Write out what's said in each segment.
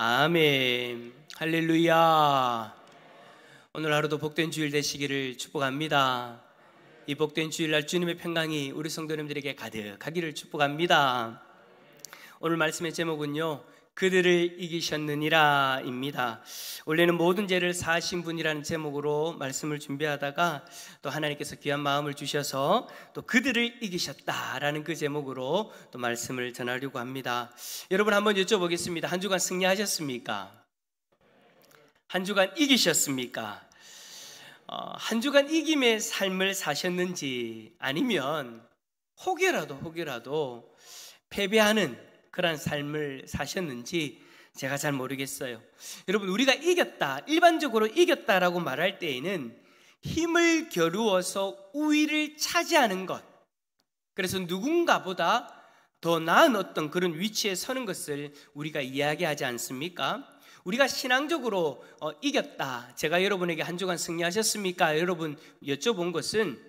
아멘. 할렐루야. 오늘 하루도 복된 주일 되시기를 축복합니다. 이 복된 주일날 주님의 평강이 우리 성도님들에게 가득하기를 축복합니다. 오늘 말씀의 제목은요, 그들을 이기셨느니라 입니다. 원래는 모든 죄를 사하신 분이라는 제목으로 말씀을 준비하다가 또 하나님께서 귀한 마음을 주셔서 또 그들을 이기셨다라는 그 제목으로 또 말씀을 전하려고 합니다. 여러분 한번 여쭤보겠습니다. 한 주간 승리하셨습니까? 한 주간 이기셨습니까? 한 주간 이김의 삶을 사셨는지, 아니면 혹여라도 패배하는 그런 삶을 사셨는지 제가 잘 모르겠어요. 여러분, 우리가 이겼다, 일반적으로 이겼다라고 말할 때에는 힘을 겨루어서 우위를 차지하는 것, 그래서 누군가보다 더 나은 어떤 그런 위치에 서는 것을 우리가 이야기하지 않습니까? 우리가 신앙적으로 이겼다, 제가 여러분에게 한 주간 승리하셨습니까? 여러분 여쭤본 것은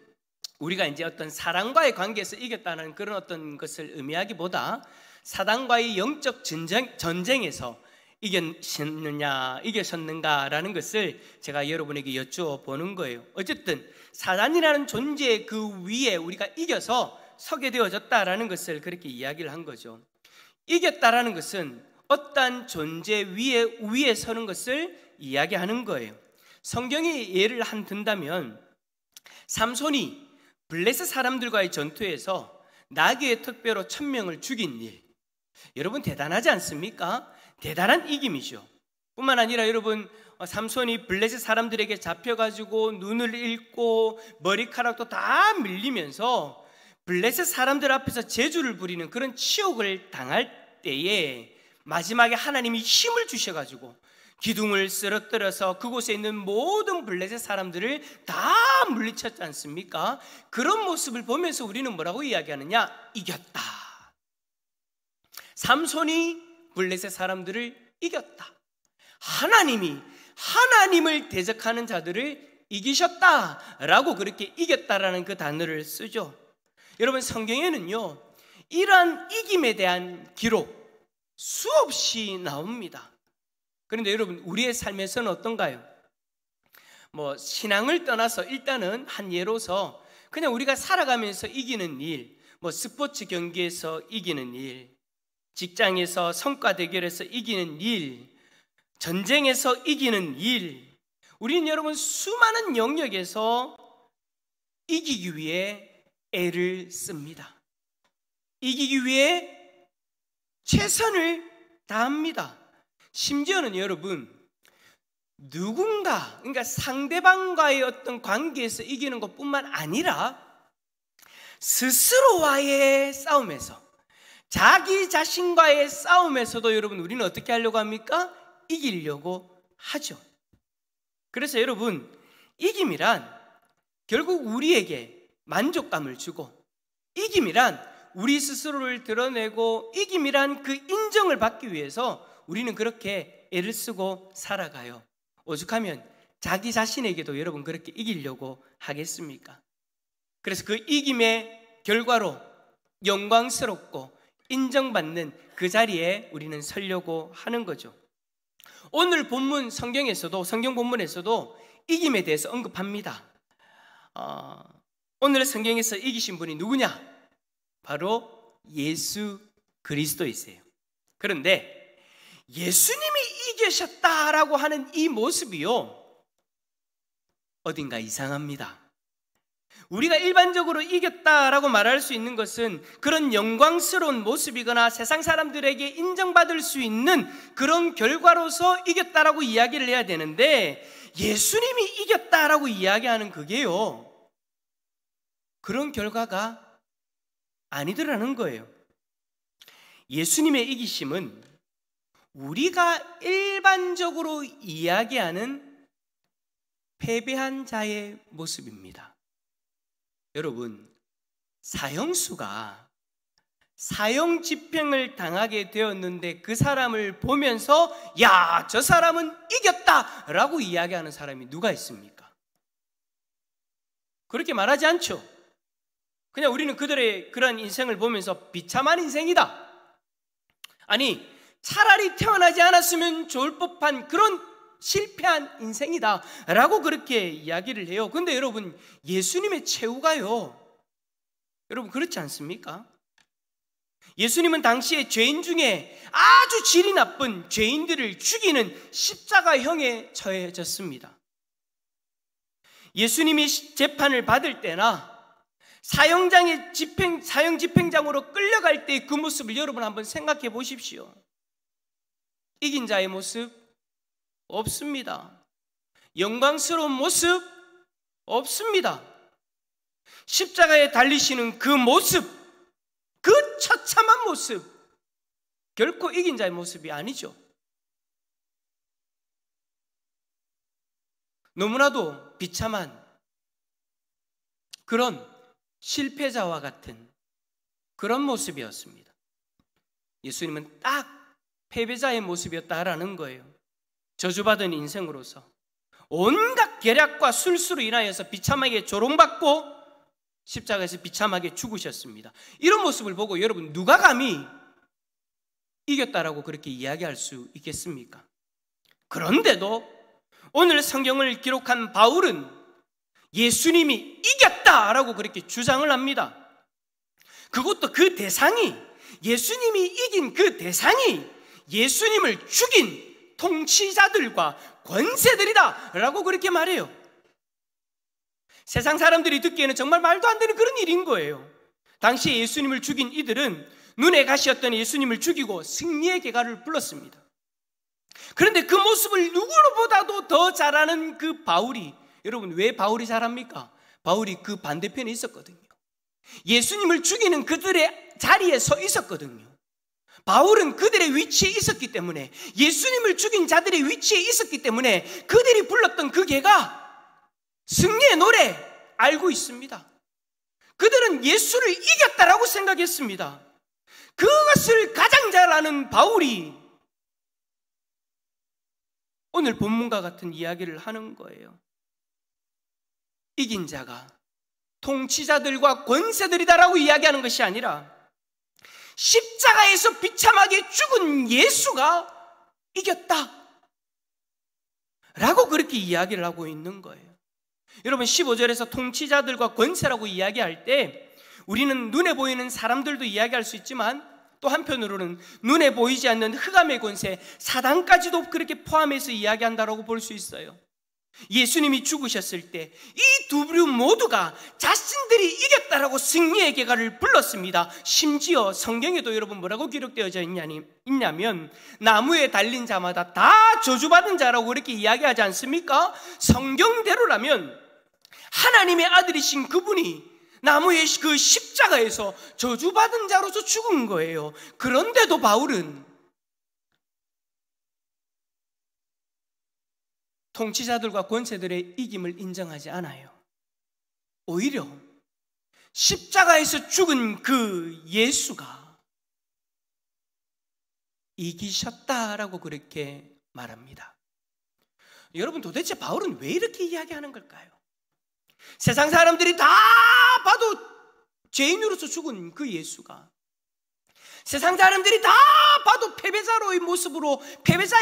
우리가 이제 어떤 사람과의 관계에서 이겼다는 그런 어떤 것을 의미하기보다 사단과의 영적 전쟁에서 이기셨는가라는 것을 제가 여러분에게 여쭤보는 거예요. 어쨌든 사단이라는 존재의 그 위에 우리가 이겨서 서게 되어졌다라는 것을 그렇게 이야기를 한 거죠. 이겼다라는 것은 어떠한 존재 위에 서는 것을 이야기하는 거예요. 성경의 예를 한 든다면 삼손이 블레셋 사람들과의 전투에서 나귀의 턱뼈로 1000명을 죽인 일, 여러분 대단하지 않습니까? 대단한 이김이죠. 뿐만 아니라 여러분, 삼손이 블레셋 사람들에게 잡혀가지고 눈을 잃고 머리카락도 다 밀리면서 블레셋 사람들 앞에서 제주를 부리는 그런 치욕을 당할 때에 마지막에 하나님이 힘을 주셔가지고 기둥을 쓰러뜨려서 그곳에 있는 모든 블레셋 사람들을 다 물리쳤지 않습니까? 그런 모습을 보면서 우리는 뭐라고 이야기하느냐? 이겼다. 삼손이 블레셋 사람들을 이겼다. 하나님을 대적하는 자들을 이기셨다라고 그렇게 이겼다라는 그 단어를 쓰죠. 여러분, 성경에는요, 이러한 이김에 대한 기록 수없이 나옵니다. 그런데 여러분, 우리의 삶에서는 어떤가요? 신앙을 떠나서 일단은 한 예로서 그냥 우리가 살아가면서 이기는 일, 스포츠 경기에서 이기는 일, 직장에서 성과 대결에서 이기는 일, 전쟁에서 이기는 일, 우리는 여러분 수많은 영역에서 이기기 위해 애를 씁니다. 이기기 위해 최선을 다합니다. 심지어는 여러분, 누군가, 그러니까 상대방과의 어떤 관계에서 이기는 것뿐만 아니라 스스로와의 싸움에서, 자기 자신과의 싸움에서도 여러분 우리는 어떻게 하려고 합니까? 이기려고 하죠. 그래서 여러분, 이김이란 결국 우리에게 만족감을 주고, 이김이란 우리 스스로를 드러내고, 이김이란 그 인정을 받기 위해서 우리는 그렇게 애를 쓰고 살아가요. 오죽하면 자기 자신에게도 여러분 그렇게 이기려고 하겠습니까? 그래서 그 이김의 결과로 영광스럽고 인정받는 그 자리에 우리는 서려고 하는 거죠. 오늘 본문 성경 본문에서도 이김에 대해서 언급합니다. 오늘 성경에서 이기신 분이 누구냐? 바로 예수 그리스도이세요. 그런데 예수님이 이기셨다라고 하는 이 모습이요, 어딘가 이상합니다. 우리가 일반적으로 이겼다라고 말할 수 있는 것은 그런 영광스러운 모습이거나 세상 사람들에게 인정받을 수 있는 그런 결과로서 이겼다라고 이야기를 해야 되는데, 예수님이 이겼다라고 이야기하는 그게요, 그런 결과가 아니더라는 거예요. 예수님의 이기심은 우리가 일반적으로 이야기하는 패배한 자의 모습입니다. 여러분, 사형수가 사형 집행을 당하게 되었는데 그 사람을 보면서 야, 저 사람은 이겼다라고 이야기하는 사람이 누가 있습니까? 그렇게 말하지 않죠. 그냥 우리는 그들의 그러한 인생을 보면서 비참한 인생이다, 아니 차라리 태어나지 않았으면 좋을 법한 그런 실패한 인생이다 라고 그렇게 이야기를 해요. 근데 여러분, 예수님의 최후가요, 여러분 그렇지 않습니까? 예수님은 당시에 죄인 중에 아주 질이 나쁜 죄인들을 죽이는 십자가형에 처해졌습니다. 예수님이 재판을 받을 때나 사형 집행장으로 끌려갈 때 그 모습을 여러분 한번 생각해 보십시오. 이긴 자의 모습 없습니다. 영광스러운 모습 없습니다. 십자가에 달리시는 그 모습, 그 처참한 모습, 결코 이긴 자의 모습이 아니죠. 너무나도 비참한 그런 실패자와 같은 그런 모습이었습니다. 예수님은 딱 패배자의 모습이었다라는 거예요. 저주받은 인생으로서 온갖 계략과 술수로 인하여서 비참하게 조롱받고 십자가에서 비참하게 죽으셨습니다. 이런 모습을 보고 여러분, 누가 감히 이겼다라고 그렇게 이야기할 수 있겠습니까? 그런데도 오늘 성경을 기록한 바울은 예수님이 이겼다라고 그렇게 주장을 합니다. 그것도 그 대상이, 예수님이 이긴 그 대상이 예수님을 죽인 통치자들과 권세들이다 라고 그렇게 말해요. 세상 사람들이 듣기에는 정말 말도 안 되는 그런 일인 거예요. 당시에 예수님을 죽인 이들은 눈에 가시였던 예수님을 죽이고 승리의 계가를 불렀습니다. 그런데 그 모습을 누구보다도 더 잘하는 그 바울이, 여러분 왜 바울이 잘합니까? 바울이 그 반대편에 있었거든요. 예수님을 죽이는 그들의 자리에 서 있었거든요. 바울은 그들의 위치에 있었기 때문에, 예수님을 죽인 자들의 위치에 있었기 때문에 그들이 불렀던 그 계가 승리의 노래 알고 있습니다. 그들은 예수를 이겼다라고 생각했습니다. 그것을 가장 잘 아는 바울이 오늘 본문과 같은 이야기를 하는 거예요. 이긴 자가 통치자들과 권세들이다라고 이야기하는 것이 아니라 십자가에서 비참하게 죽은 예수가 이겼다 라고 그렇게 이야기를 하고 있는 거예요. 여러분, 15절에서 통치자들과 권세라고 이야기할 때 우리는 눈에 보이는 사람들도 이야기할 수 있지만 또 한편으로는 눈에 보이지 않는 흑암의 권세, 사단까지도 그렇게 포함해서 이야기한다라고 볼 수 있어요. 예수님이 죽으셨을 때 이 두 부류 모두가 자신들이 이겼다라고 승리의 계가를 불렀습니다. 심지어 성경에도 여러분 뭐라고 기록되어져 있냐면 나무에 달린 자마다 다 저주받은 자라고 그렇게 이야기하지 않습니까? 성경대로라면 하나님의 아들이신 그분이 나무의 그 십자가에서 저주받은 자로서 죽은 거예요. 그런데도 바울은 통치자들과 권세들의 이김을 인정하지 않아요. 오히려 십자가에서 죽은 그 예수가 이기셨다라고 그렇게 말합니다. 여러분, 도대체 바울은 왜 이렇게 이야기하는 걸까요? 세상 사람들이 다 봐도 죄인으로서 죽은 그 예수가, 세상 사람들이 다 봐도 패배자의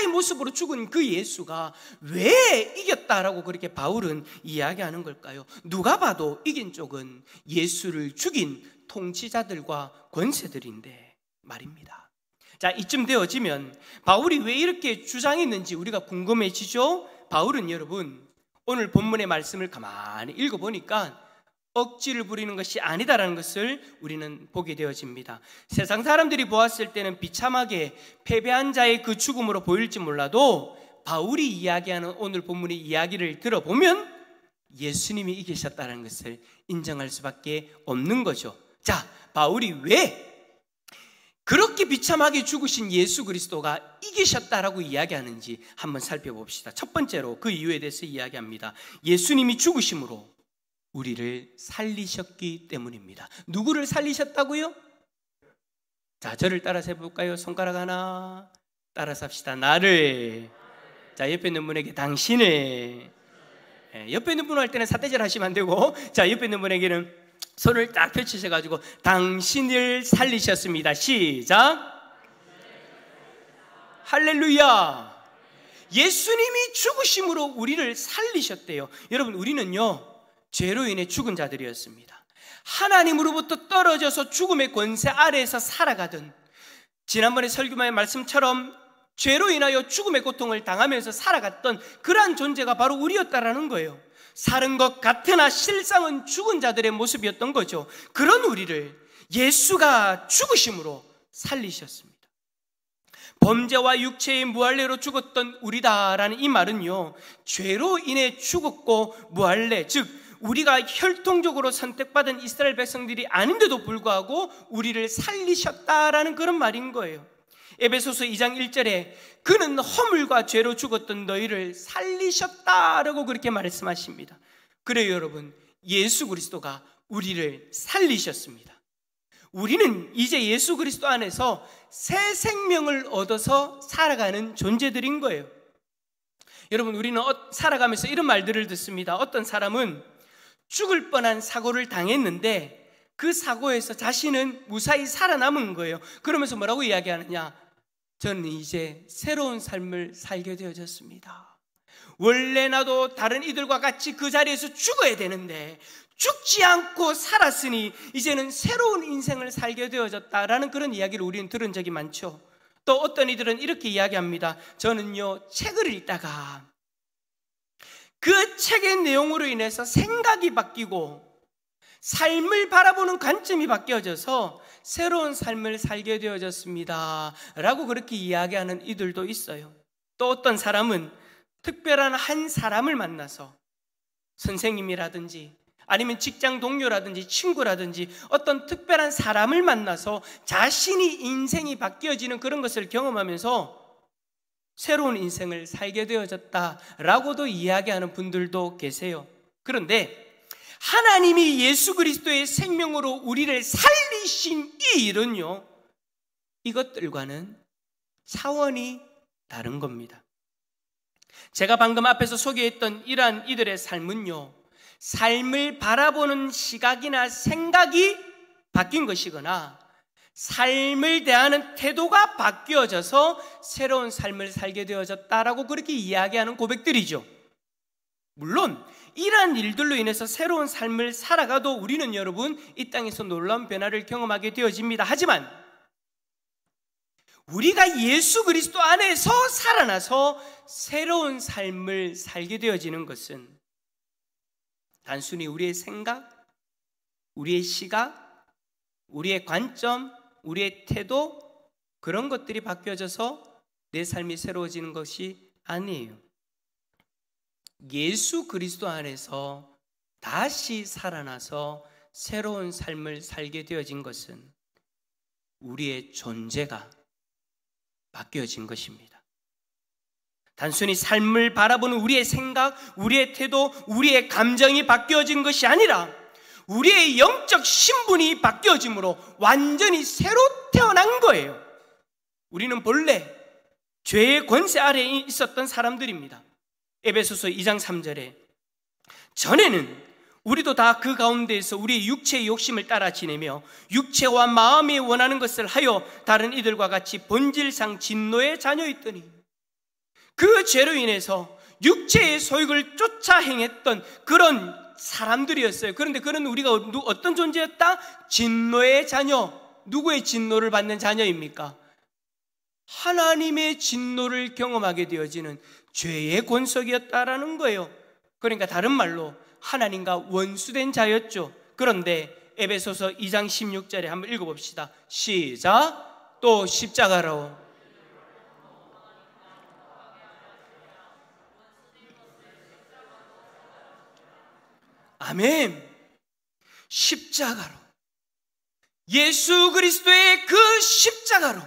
모습으로 죽은 그 예수가 왜 이겼다라고 그렇게 바울은 이야기하는 걸까요? 누가 봐도 이긴 쪽은 예수를 죽인 통치자들과 권세들인데 말입니다. 자, 이쯤 되어지면 바울이 왜 이렇게 주장했는지 우리가 궁금해지죠? 바울은 여러분, 오늘 본문의 말씀을 가만히 읽어보니까 억지를 부리는 것이 아니다라는 것을 우리는 보게 되어집니다. 세상 사람들이 보았을 때는 비참하게 패배한 자의 그 죽음으로 보일지 몰라도 바울이 이야기하는 오늘 본문의 이야기를 들어보면 예수님이 이기셨다는 것을 인정할 수밖에 없는 거죠. 자, 바울이 왜 그렇게 비참하게 죽으신 예수 그리스도가 이기셨다라고 이야기하는지 한번 살펴봅시다. 첫 번째로 그 이유에 대해서 이야기합니다. 예수님이 죽으심으로 우리를 살리셨기 때문입니다. 누구를 살리셨다고요? 자, 저를 따라서 해볼까요? 손가락 하나 따라서 합시다. 나를. 자, 옆에 있는 분에게 당신을. 옆에 있는 분 할 때는 삿대질 하시면 안 되고, 자, 옆에 있는 분에게는 손을 딱 펼치셔가지고 당신을 살리셨습니다. 시작. 할렐루야. 예수님이 죽으심으로 우리를 살리셨대요. 여러분, 우리는요 죄로 인해 죽은 자들이었습니다. 하나님으로부터 떨어져서 죽음의 권세 아래에서 살아가던, 지난번에 설교의 말씀처럼 죄로 인하여 죽음의 고통을 당하면서 살아갔던 그러한 존재가 바로 우리였다라는 거예요. 사는 것 같으나 실상은 죽은 자들의 모습이었던 거죠. 그런 우리를 예수가 죽으심으로 살리셨습니다. 범죄와 육체의 무할례로 죽었던 우리다라는 이 말은요, 죄로 인해 죽었고 무할례, 즉 우리가 혈통적으로 선택받은 이스라엘 백성들이 아닌데도 불구하고 우리를 살리셨다라는 그런 말인 거예요. 에베소서 2장 1절에 그는 허물과 죄로 죽었던 너희를 살리셨다라고 그렇게 말씀하십니다. 그래요, 여러분, 예수 그리스도가 우리를 살리셨습니다. 우리는 이제 예수 그리스도 안에서 새 생명을 얻어서 살아가는 존재들인 거예요. 여러분, 우리는 살아가면서 이런 말들을 듣습니다. 어떤 사람은 죽을 뻔한 사고를 당했는데 그 사고에서 자신은 무사히 살아남은 거예요. 그러면서 뭐라고 이야기하느냐? 저는 이제 새로운 삶을 살게 되어졌습니다. 원래 나도 다른 이들과 같이 그 자리에서 죽어야 되는데 죽지 않고 살았으니 이제는 새로운 인생을 살게 되어졌다라는 그런 이야기를 우리는 들은 적이 많죠. 또 어떤 이들은 이렇게 이야기합니다. 저는요 책을 읽다가 그 책의 내용으로 인해서 생각이 바뀌고 삶을 바라보는 관점이 바뀌어져서 새로운 삶을 살게 되어졌습니다 라고 그렇게 이야기하는 이들도 있어요. 또 어떤 사람은 특별한 한 사람을 만나서, 선생님이라든지 아니면 직장 동료라든지 친구라든지 어떤 특별한 사람을 만나서 자신이 인생이 바뀌어지는 그런 것을 경험하면서 새로운 인생을 살게 되어졌다라고도 이야기하는 분들도 계세요. 그런데 하나님이 예수 그리스도의 생명으로 우리를 살리신 이 일은요, 이것들과는 차원이 다른 겁니다. 제가 방금 앞에서 소개했던 이러한 이들의 삶은요, 삶을 바라보는 시각이나 생각이 바뀐 것이거나 삶을 대하는 태도가 바뀌어져서 새로운 삶을 살게 되어졌다라고 그렇게 이야기하는 고백들이죠. 물론 이러한 일들로 인해서 새로운 삶을 살아가도 우리는 여러분 이 땅에서 놀라운 변화를 경험하게 되어집니다. 하지만 우리가 예수 그리스도 안에서 살아나서 새로운 삶을 살게 되어지는 것은 단순히 우리의 생각, 우리의 시각, 우리의 관점, 우리의 태도, 그런 것들이 바뀌어져서 내 삶이 새로워지는 것이 아니에요. 예수 그리스도 안에서 다시 살아나서 새로운 삶을 살게 되어진 것은 우리의 존재가 바뀌어진 것입니다. 단순히 삶을 바라보는 우리의 생각, 우리의 태도, 우리의 감정이 바뀌어진 것이 아니라 우리의 영적 신분이 바뀌어짐으로 완전히 새로 태어난 거예요. 우리는 본래 죄의 권세 아래에 있었던 사람들입니다. 에베소서 2장 3절에 전에는 우리도 다 그 가운데에서 우리의 육체의 욕심을 따라 지내며 육체와 마음이 원하는 것을 하여 다른 이들과 같이 본질상 진노의 자녀였더니, 그 죄로 인해서 육체의 소욕을 쫓아 행했던 그런 사람들이었어요. 그런데 그는 우리가 어떤 존재였다? 진노의 자녀. 누구의 진노를 받는 자녀입니까? 하나님의 진노를 경험하게 되어지는 죄의 권속이었다라는 거예요. 그러니까 다른 말로 하나님과 원수된 자였죠. 그런데 에베소서 2장 16절에 한번 읽어봅시다. 시작. 또 십자가로 아멘. 십자가로, 예수 그리스도의 그 십자가로,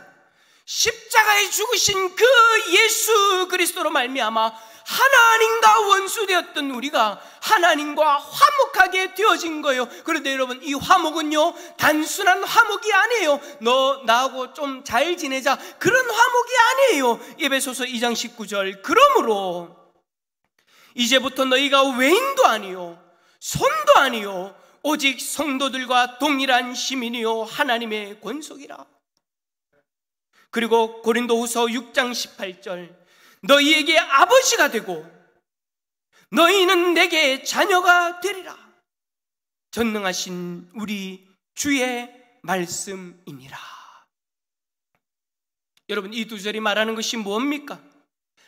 십자가에 죽으신 그 예수 그리스도로 말미암아 하나님과 원수되었던 우리가 하나님과 화목하게 되어진 거예요. 그런데 여러분, 이 화목은요 단순한 화목이 아니에요. 너 나하고 좀 잘 지내자, 그런 화목이 아니에요. 에베소서 2장 19절 그러므로 이제부터 너희가 외인도 아니요 손도 아니요 오직 성도들과 동일한 시민이요 하나님의 권속이라. 그리고 고린도후서 6장 18절, 너희에게 아버지가 되고 너희는 내게 자녀가 되리라. 전능하신 우리 주의 말씀이니라. 여러분, 이 두 절이 말하는 것이 뭡니까?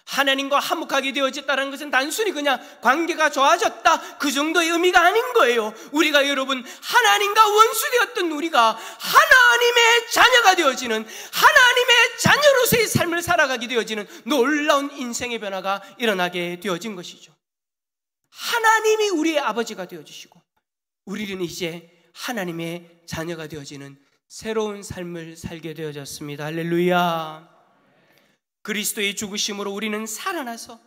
하나님과 화목하게 되어졌다는 것은 단순히 그냥 관계가 좋아졌다, 그 정도의 의미가 아닌 거예요. 우리가, 여러분, 하나님과 원수되었던 우리가 하나님의 자녀가 되어지는, 하나님의 자녀로서의 삶을 살아가게 되어지는 놀라운 인생의 변화가 일어나게 되어진 것이죠. 하나님이 우리의 아버지가 되어주시고 우리는 이제 하나님의 자녀가 되어지는 새로운 삶을 살게 되어졌습니다. 할렐루야. 그리스도의 죽으심으로 우리는 살아나서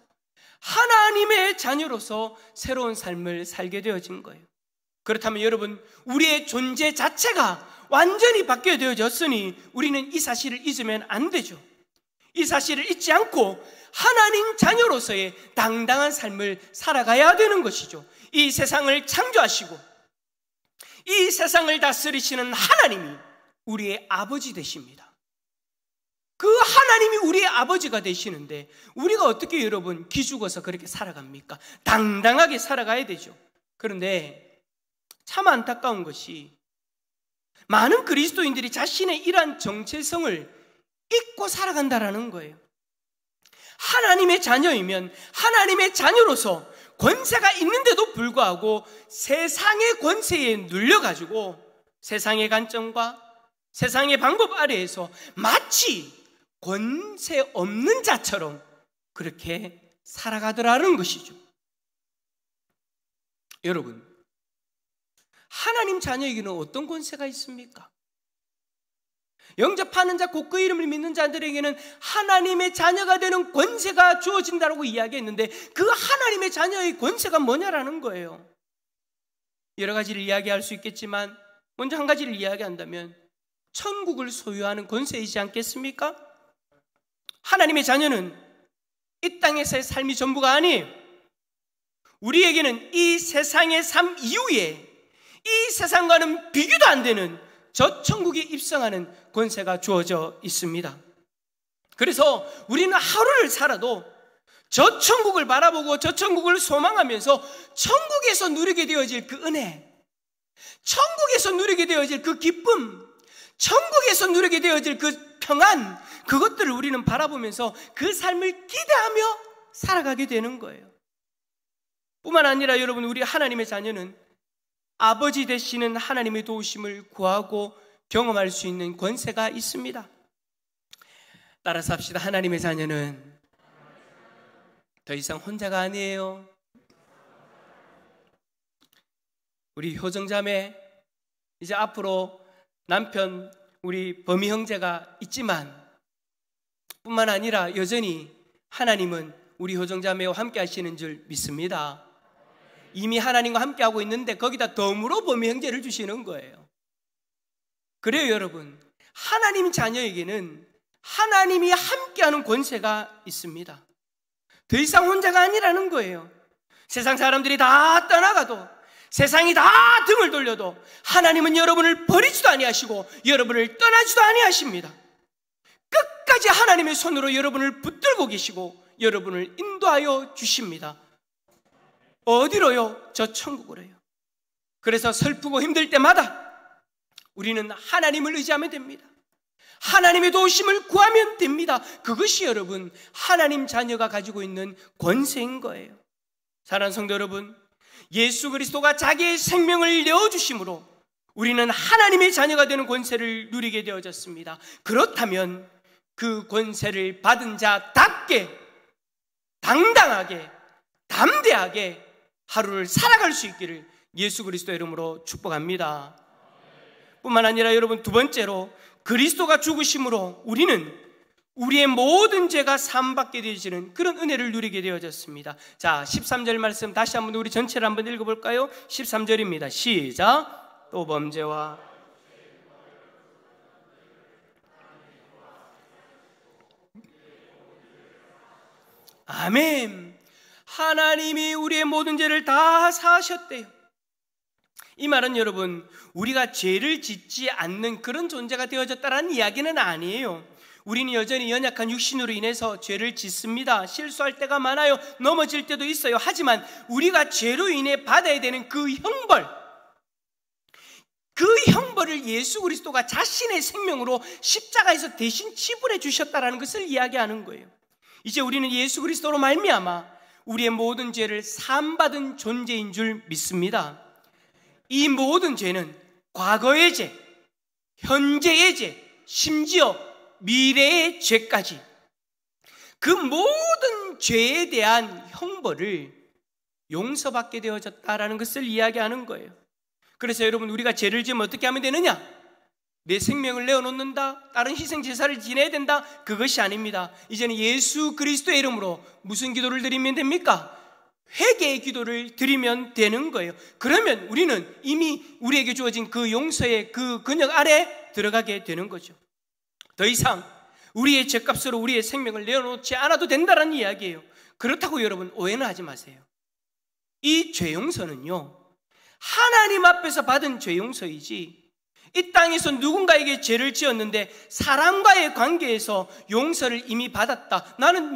하나님의 자녀로서 새로운 삶을 살게 되어진 거예요. 그렇다면 여러분, 우리의 존재 자체가 완전히 바뀌어 되어졌으니 우리는 이 사실을 잊으면 안 되죠. 이 사실을 잊지 않고 하나님 자녀로서의 당당한 삶을 살아가야 되는 것이죠. 이 세상을 창조하시고 이 세상을 다스리시는 하나님이 우리의 아버지 되십니다. 그 하나님이 우리의 아버지가 되시는데 우리가 어떻게, 여러분, 기죽어서 그렇게 살아갑니까? 당당하게 살아가야 되죠. 그런데 참 안타까운 것이 많은 그리스도인들이 자신의 이러한 정체성을 잊고 살아간다라는 거예요. 하나님의 자녀이면 하나님의 자녀로서 권세가 있는데도 불구하고 세상의 권세에 눌려가지고 세상의 관점과 세상의 방법 아래에서 마치 권세 없는 자처럼 그렇게 살아가더라는 것이죠. 여러분, 하나님 자녀에게는 어떤 권세가 있습니까? 영접하는 자, 곧 그 이름을 믿는 자들에게는 하나님의 자녀가 되는 권세가 주어진다고 이야기했는데 그 하나님의 자녀의 권세가 뭐냐라는 거예요. 여러 가지를 이야기할 수 있겠지만 먼저 한 가지를 이야기한다면 천국을 소유하는 권세이지 않겠습니까? 하나님의 자녀는 이 땅에서의 삶이 전부가 아니에요. 우리에게는 이 세상의 삶 이후에 이 세상과는 비교도 안 되는 저 천국에 입성하는 권세가 주어져 있습니다. 그래서 우리는 하루를 살아도 저 천국을 바라보고 저 천국을 소망하면서 천국에서 누리게 되어질 그 은혜, 천국에서 누리게 되어질 그 기쁨, 천국에서 누리게 되어질 그 평안, 그것들을 우리는 바라보면서 그 삶을 기대하며 살아가게 되는 거예요. 뿐만 아니라 여러분, 우리 하나님의 자녀는 아버지 되시는 하나님의 도우심을 구하고 경험할 수 있는 권세가 있습니다. 따라서 합시다. 하나님의 자녀는 더 이상 혼자가 아니에요. 우리 효정자매, 이제 앞으로 남편, 우리 범이 형제가 있지만 뿐만 아니라 여전히 하나님은 우리 효정자매와 함께 하시는 줄 믿습니다. 이미 하나님과 함께하고 있는데 거기다 덤으로 범이 형제를 주시는 거예요. 그래요, 여러분. 하나님 자녀에게는 하나님이 함께하는 권세가 있습니다. 더 이상 혼자가 아니라는 거예요. 세상 사람들이 다 떠나가도, 세상이 다 등을 돌려도 하나님은 여러분을 버리지도 아니하시고 여러분을 떠나지도 아니하십니다. 끝까지 하나님의 손으로 여러분을 붙들고 계시고 여러분을 인도하여 주십니다. 어디로요? 저 천국으로요. 그래서 슬프고 힘들 때마다 우리는 하나님을 의지하면 됩니다. 하나님의 도우심을 구하면 됩니다. 그것이 여러분, 하나님 자녀가 가지고 있는 권세인 거예요. 사랑하는 성도 여러분, 예수 그리스도가 자기의 생명을 내어주심으로 우리는 하나님의 자녀가 되는 권세를 누리게 되어졌습니다. 그렇다면 그 권세를 받은 자답게 당당하게 담대하게 하루를 살아갈 수 있기를 예수 그리스도 이름으로 축복합니다. 뿐만 아니라 여러분, 두 번째로 그리스도가 죽으심으로 우리는 우리의 모든 죄가 사함받게 되어지는 그런 은혜를 누리게 되어졌습니다. 자, 13절 말씀 다시 한번 우리 전체를 한번 읽어볼까요? 13절입니다. 시작. 또 범죄와 아멘. 하나님이 우리의 모든 죄를 다 사하셨대요. 이 말은 여러분, 우리가 죄를 짓지 않는 그런 존재가 되어졌다는 이야기는 아니에요. 우리는 여전히 연약한 육신으로 인해서 죄를 짓습니다. 실수할 때가 많아요. 넘어질 때도 있어요. 하지만 우리가 죄로 인해 받아야 되는 그 형벌을 예수 그리스도가 자신의 생명으로 십자가에서 대신 지불해 주셨다라는 것을 이야기하는 거예요. 이제 우리는 예수 그리스도로 말미암아 우리의 모든 죄를 사함받은 존재인 줄 믿습니다. 이 모든 죄는 과거의 죄, 현재의 죄, 심지어 미래의 죄까지 그 모든 죄에 대한 형벌을 용서받게 되어졌다라는 것을 이야기하는 거예요. 그래서 여러분, 우리가 죄를 지으면 어떻게 하면 되느냐? 내 생명을 내어놓는다, 다른 희생 제사를 지내야 된다, 그것이 아닙니다. 이제는 예수 그리스도의 이름으로 무슨 기도를 드리면 됩니까? 회개의 기도를 드리면 되는 거예요. 그러면 우리는 이미 우리에게 주어진 그 용서의 그 근역 아래 들어가게 되는 거죠. 더 이상 우리의 죄값으로 우리의 생명을 내어놓지 않아도 된다는 이야기예요. 그렇다고 여러분 오해는 하지 마세요. 이 죄 용서는요, 하나님 앞에서 받은 죄 용서이지, 이 땅에서 누군가에게 죄를 지었는데 사람과의 관계에서 용서를 이미 받았다, 나는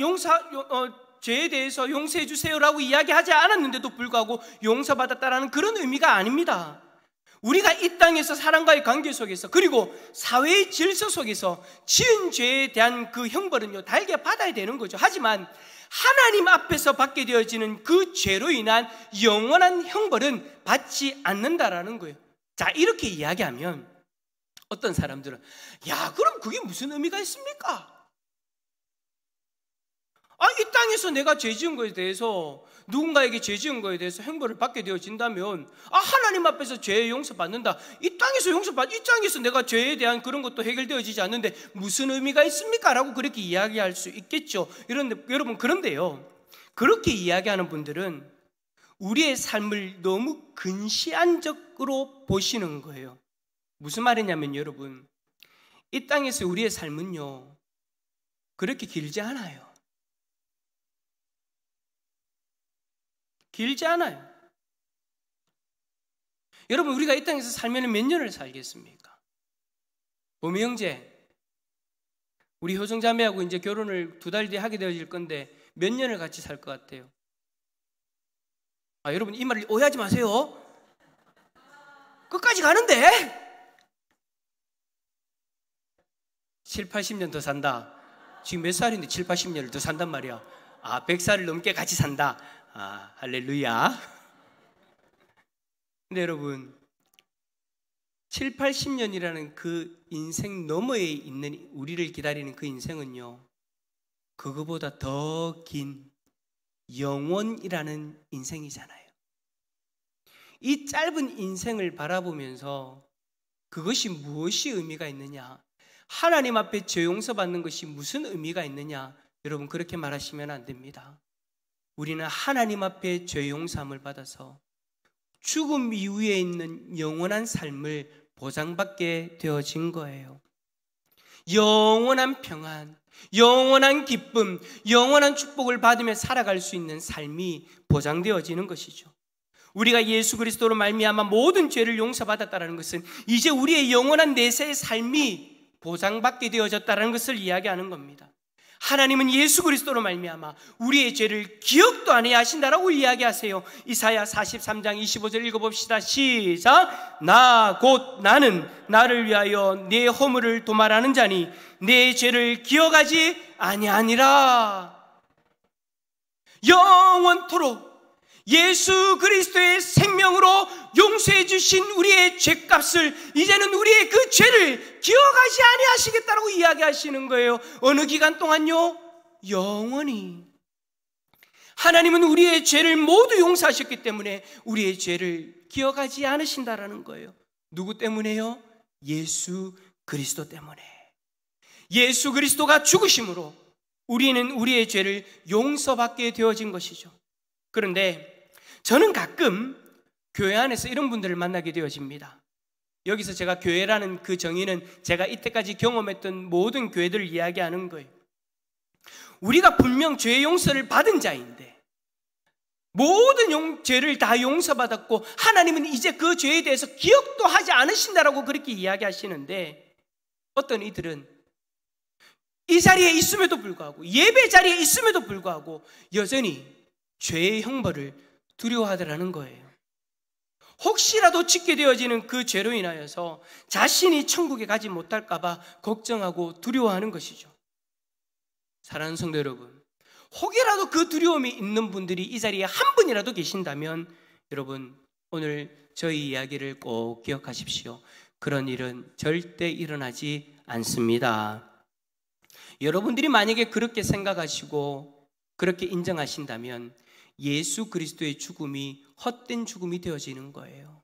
죄에 대해서 용서해 주세요라고 이야기하지 않았는데도 불구하고 용서받았다라는 그런 의미가 아닙니다. 우리가 이 땅에서 사람과의 관계 속에서, 그리고 사회의 질서 속에서 지은 죄에 대한 그 형벌은요, 달게 받아야 되는 거죠. 하지만 하나님 앞에서 받게 되어지는 그 죄로 인한 영원한 형벌은 받지 않는다라는 거예요. 자, 이렇게 이야기하면 어떤 사람들은, 야, 그럼 그게 무슨 의미가 있습니까? 이 땅에서 내가 죄 지은 거에 대해서, 누군가에게 죄 지은 거에 대해서 형벌을 받게 되어진다면, 하나님 앞에서 죄 용서받는다, 이 땅에서 내가 죄에 대한 그런 것도 해결되어지지 않는데 무슨 의미가 있습니까? 라고 그렇게 이야기할 수 있겠죠. 여러분, 그런데요, 그렇게 이야기하는 분들은 우리의 삶을 너무 근시안적으로 보시는 거예요. 무슨 말이냐면, 여러분, 이 땅에서 우리의 삶은요, 그렇게 길지 않아요. 길지 않아요. 여러분, 우리가 이 땅에서 살면 몇 년을 살겠습니까? 보미 형제, 우리 효정자매하고 이제 결혼을 2달 뒤에 하게 되어질 건데 몇 년을 같이 살 것 같아요? 여러분, 이 말을 오해하지 마세요. 끝까지 가는데 7, 80년 더 산다. 지금 몇 살인데 7, 80년을 더 산단 말이야. 100살을 넘게 같이 산다. 할렐루야. 근데 여러분, 7, 80년이라는 그 인생 너머에 있는 우리를 기다리는 그 인생은요, 그거보다 더 긴 영원이라는 인생이잖아요. 이 짧은 인생을 바라보면서 그것이 무엇이 의미가 있느냐, 하나님 앞에 죄 용서받는 것이 무슨 의미가 있느냐, 여러분, 그렇게 말하시면 안 됩니다. 우리는 하나님 앞에 죄 용서함을 받아서 죽음 이후에 있는 영원한 삶을 보장받게 되어진 거예요. 영원한 평안, 영원한 기쁨, 영원한 축복을 받으며 살아갈 수 있는 삶이 보장되어지는 것이죠. 우리가 예수 그리스도로 말미암아 모든 죄를 용서받았다는 것은 이제 우리의 영원한 내세의 삶이 보장받게 되어졌다는 것을 이야기하는 겁니다. 하나님은 예수 그리스도로 말미암아 우리의 죄를 기억도 안 해야 하신다라고 이야기하세요. 이사야 43장 25절 읽어봅시다. 시작. 나 곧 나는 나를 위하여 내 허물을 도말하는 자니 내 죄를 기억하지 아니하니라. 영원토록 예수 그리스도의 생명으로 용서해 주신 우리의 죄값을, 이제는 우리의 그 죄를 기억하지 아니하시겠다라고 이야기하시는 거예요. 어느 기간 동안요? 영원히. 하나님은 우리의 죄를 모두 용서하셨기 때문에 우리의 죄를 기억하지 않으신다라는 거예요. 누구 때문에요? 예수 그리스도 때문에. 예수 그리스도가 죽으심으로 우리는 우리의 죄를 용서받게 되어진 것이죠. 그런데 저는 가끔 교회 안에서 이런 분들을 만나게 되어집니다. 여기서 제가 교회라는 그 정의는 제가 이때까지 경험했던 모든 교회들을 이야기하는 거예요. 우리가 분명 죄 용서를 받은 자인데 모든 죄를 다 용서받았고 하나님은 이제 그 죄에 대해서 기억도 하지 않으신다라고 그렇게 이야기하시는데, 어떤 이들은 이 자리에 있음에도 불구하고, 예배 자리에 있음에도 불구하고 여전히 죄의 형벌을 두려워하더라는 거예요. 혹시라도 짓게 되어지는 그 죄로 인하여서 자신이 천국에 가지 못할까 봐 걱정하고 두려워하는 것이죠. 사랑하는 성도 여러분, 혹이라도 그 두려움이 있는 분들이 이 자리에 한 분이라도 계신다면 여러분, 오늘 저희 이야기를 꼭 기억하십시오. 그런 일은 절대 일어나지 않습니다. 여러분들이 만약에 그렇게 생각하시고 그렇게 인정하신다면 예수 그리스도의 죽음이 헛된 죽음이 되어지는 거예요.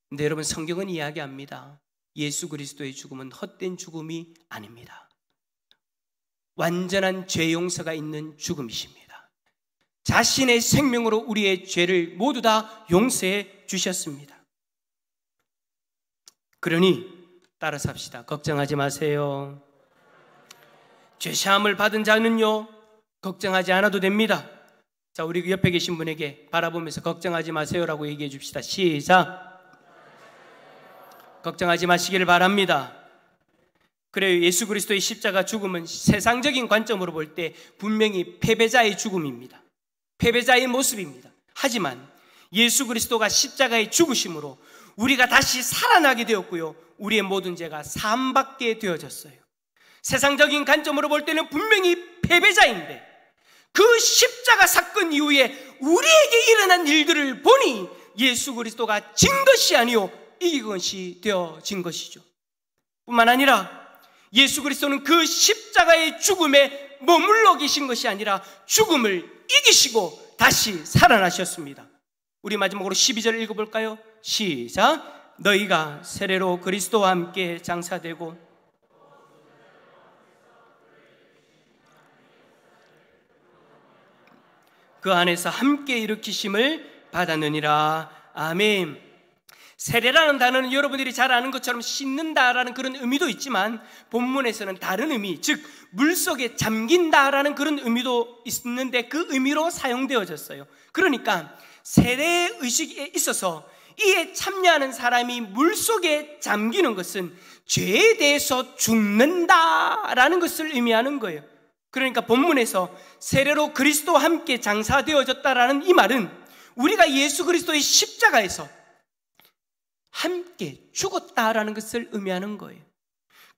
근데 여러분, 성경은 이야기합니다. 예수 그리스도의 죽음은 헛된 죽음이 아닙니다. 완전한 죄 용서가 있는 죽음이십니다. 자신의 생명으로 우리의 죄를 모두 다 용서해 주셨습니다. 그러니 따라서 합시다. 걱정하지 마세요. 죄사함을 받은 자는요, 걱정하지 않아도 됩니다. 자, 우리 옆에 계신 분에게 바라보면서 걱정하지 마세요라고 얘기해 줍시다. 시작. 걱정하지 마시기를 바랍니다. 그래요. 예수 그리스도의 십자가 죽음은 세상적인 관점으로 볼 때 분명히 패배자의 죽음입니다. 패배자의 모습입니다. 하지만 예수 그리스도가 십자가의 죽으심으로 우리가 다시 살아나게 되었고요, 우리의 모든 죄가 사함받게 되어졌어요. 세상적인 관점으로 볼 때는 분명히 패배자인데 그 십자가 사건 이후에 우리에게 일어난 일들을 보니 예수 그리스도가 진 것이 아니요 이긴 것이 되어진 것이죠. 뿐만 아니라 예수 그리스도는 그 십자가의 죽음에 머물러 계신 것이 아니라 죽음을 이기시고 다시 살아나셨습니다. 우리 마지막으로 12절 읽어볼까요? 시작. 너희가 세례로 그리스도와 함께 장사되고 그 안에서 함께 일으키심을 받았느니라. 아멘. 세례라는 단어는 여러분들이 잘 아는 것처럼 씻는다라는 그런 의미도 있지만 본문에서는 다른 의미, 즉 물속에 잠긴다라는 그런 의미도 있는데 그 의미로 사용되어졌어요. 그러니까 세례 의식에 있어서 이에 참여하는 사람이 물속에 잠기는 것은 죄에 대해서 죽는다라는 것을 의미하는 거예요. 그러니까 본문에서 세례로 그리스도와 함께 장사되어졌다라는 이 말은 우리가 예수 그리스도의 십자가에서 함께 죽었다라는 것을 의미하는 거예요.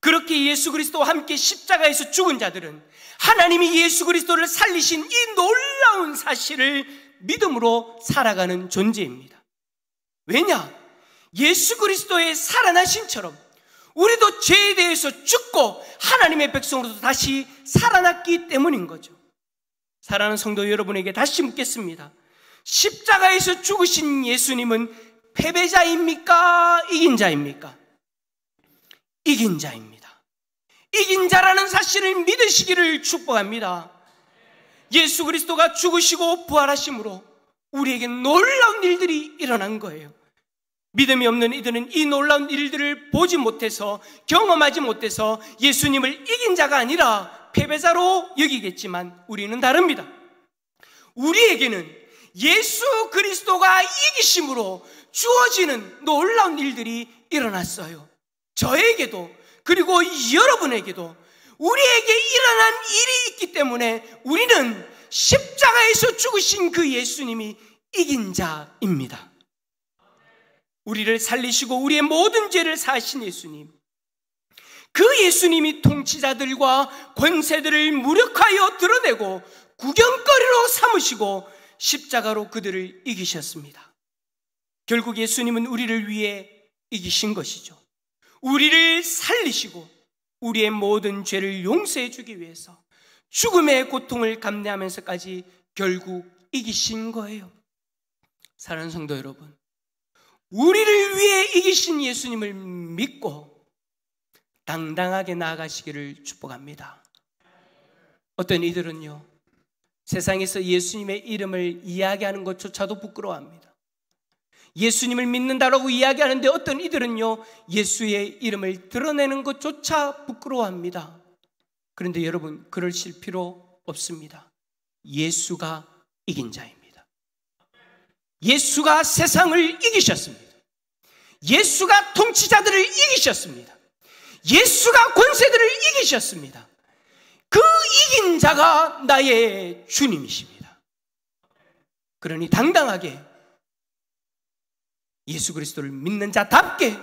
그렇게 예수 그리스도와 함께 십자가에서 죽은 자들은 하나님이 예수 그리스도를 살리신 이 놀라운 사실을 믿음으로 살아가는 존재입니다. 왜냐? 예수 그리스도의 살아나심처럼 우리도 죄에 대해서 죽고 하나님의 백성으로서 다시 살아났기 때문인 거죠. 사랑하는 성도 여러분에게 다시 묻겠습니다. 십자가에서 죽으신 예수님은 패배자입니까? 이긴 자입니까? 이긴 자입니다. 이긴 자라는 사실을 믿으시기를 축복합니다. 예수 그리스도가 죽으시고 부활하심으로 우리에게 놀라운 일들이 일어난 거예요. 믿음이 없는 이들은 이 놀라운 일들을 보지 못해서, 경험하지 못해서 예수님을 이긴 자가 아니라 패배자로 여기겠지만 우리는 다릅니다. 우리에게는 예수 그리스도가 이기심으로 주어지는 놀라운 일들이 일어났어요. 저에게도 그리고 여러분에게도 우리에게 일어난 일이 있기 때문에 우리는 십자가에서 죽으신 그 예수님이 이긴 자입니다. 우리를 살리시고 우리의 모든 죄를 사하신 예수님, 그 예수님이 통치자들과 권세들을 무력하여 드러내고 구경거리로 삼으시고 십자가로 그들을 이기셨습니다. 결국 예수님은 우리를 위해 이기신 것이죠. 우리를 살리시고 우리의 모든 죄를 용서해 주기 위해서 죽음의 고통을 감내하면서까지 결국 이기신 거예요. 사랑하는 성도 여러분, 우리를 위해 이기신 예수님을 믿고 당당하게 나아가시기를 축복합니다. 어떤 이들은요, 세상에서 예수님의 이름을 이야기하는 것조차도 부끄러워합니다. 예수님을 믿는다라고 이야기하는데 어떤 이들은요, 예수의 이름을 드러내는 것조차 부끄러워합니다. 그런데 여러분, 그러실 필요 없습니다. 예수가 이긴 자입니다. 예수가 세상을 이기셨습니다. 예수가 통치자들을 이기셨습니다. 예수가 권세들을 이기셨습니다. 그 이긴 자가 나의 주님이십니다. 그러니 당당하게 예수 그리스도를 믿는 자답게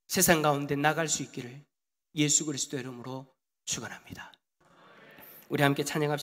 세상 가운데 나갈 수 있기를 예수 그리스도 이름으로 축원합니다. 우리 함께 찬양합시다.